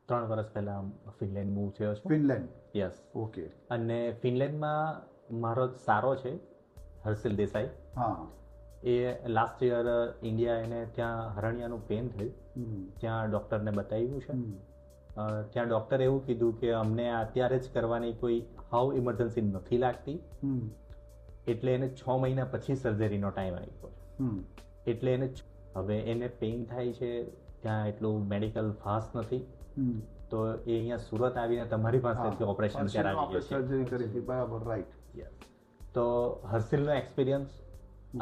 3 વર્ષ પહેલા Finland move થયો છું. ફિનલેન્ડ. યસ. ઓકે. અને ફિનલેન્ડમાં મારો સારો છે હર્ષિલ દેસાઈ. હા. એ લાસ્ટ યર ઇન્ડિયા એને ત્યાં હરણિયાનું પેન થયું, ત્યાં ડૉક્ટરને બતાવ્યું છે. ત્યાં ડૉક્ટરે એવું કીધું કે અમને અત્યારે જ કરવાની કોઈ હાવ ઇમરજન્સી નથી લાગતી, એટલે એને 6 મહિના પછી સર્જરીનો ટાઈમ આપ્યો છે. એટલે એને હવે એને પેઇન થાય છે, ત્યાં એટલું મેડિકલ ફાસ્ટ નથી, તો એ અહીંયા સુરત આવીને તમારી પાસેથી ઓપરેશન કરાવી છે. સર્જરી કરી હતી. બરાબર. રાઈટ. તો હર્ષિલનો એક્સપિરિયન્સ,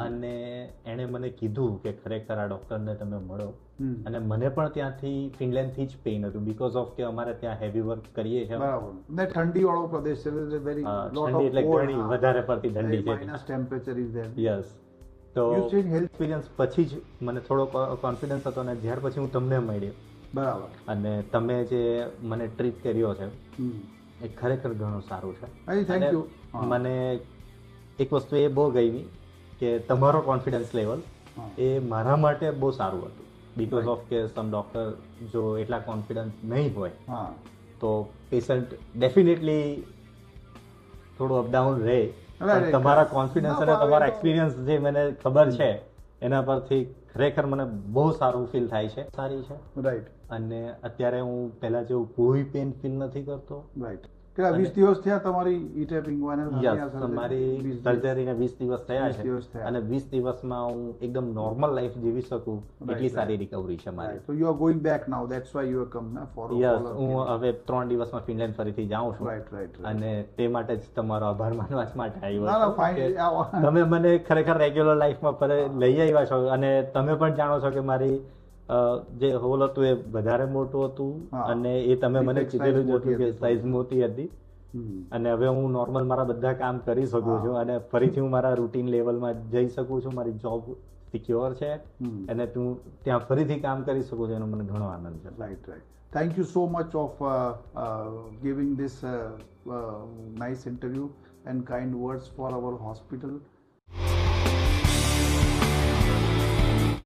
અને એણે મને કીધું કે ખરેખર આ ડૉક્ટરને તમે મળો. અને મને પણ ત્યાંથી ફિનલેન્ડથી જ પેઇન હતું, બીકોઝ ઓફ કે અમારે ત્યાં હેવી વર્ક કરીએ છીએ. બરાબર. ને ઠંડી વાળો પ્રદેશ છે, વેરી ઠંડી એટલે ઘણી વધારે પડતી ઠંડી છે. Minus temperature is there. Yes. તો હેલ્થ એક્સપિરિયન્સ પછી જ મને થોડો કોન્ફિડન્સ હતો, અને જ્યાર પછી હું તમને મળ્યો. બરાબર. અને તમે જે મને ટ્રીટ કર્યો છે એ ખરેખર ઘણું સારું છે. Thank you. મને એક વસ્તુ એ બહુ ગમી કે તમારો કોન્ફિડન્સ લેવલ એ મારા માટે બહુ સારું હતું, બીકોઝ ઓફ કે સમ ડોક્ટર જો એટલા કોન્ફિડન્સ નહીં હોય તો પેશન્ટ ડેફિનેટલી થોડું અપડાઉન રહે. તમારા કોન્ફિડન્સ અને તમારા એક્સપિરિયન્સ જે મને ખબર છે એના પરથી ખરેખર મને બહુ સારું ફીલ થાય છે. સારી છે. રાઈટ. અને અત્યારે હું પહેલા જેવું કોઈ પેન ફીલ નથી કરતો. રાઈટ. 20 દિવસ થયા તમારી ઈ-ટેપિંગ મારી સર્જરીને 20 દિવસ થયા છે, અને 20 દિવસમાં હું એકદમ નોર્મલ લાઈફ જીવી શકું એટલી સારી રિકવરી છે મારી. So you are going back now, that's why you have come for yes. હું હવે 3 દિવસમાં ફિનલેન્ડ ફરીથી જાઉં છું. રાઈટ. અને તે માટે જ તમારો આભાર માનવા જ માટે ના, આવ્યો fine. તમે મને ખરેખર રેગ્યુલર લાઈફમાં લઈ આવ્યા છો, અને તમે પણ જાણો છો કે મારી જે હોલ હતું એ વધારે મોટું હતું, અને એ તમે મને કીધેલું જ હતું કે સાઈઝ મોટી હતી. અને હવે હું નોર્મલ મારા બધા કામ કરી શકું છું, અને ફરીથી હું મારા રૂટીન લેવલમાં જઈ શકું છું. મારી જોબ સિક્યોર છે, અને હું ત્યાં ફરીથી કામ કરી શકું છું, એનો મને ઘણો આનંદ છે. Right. Thank you so much of giving this nice interview and kind words for our hospital.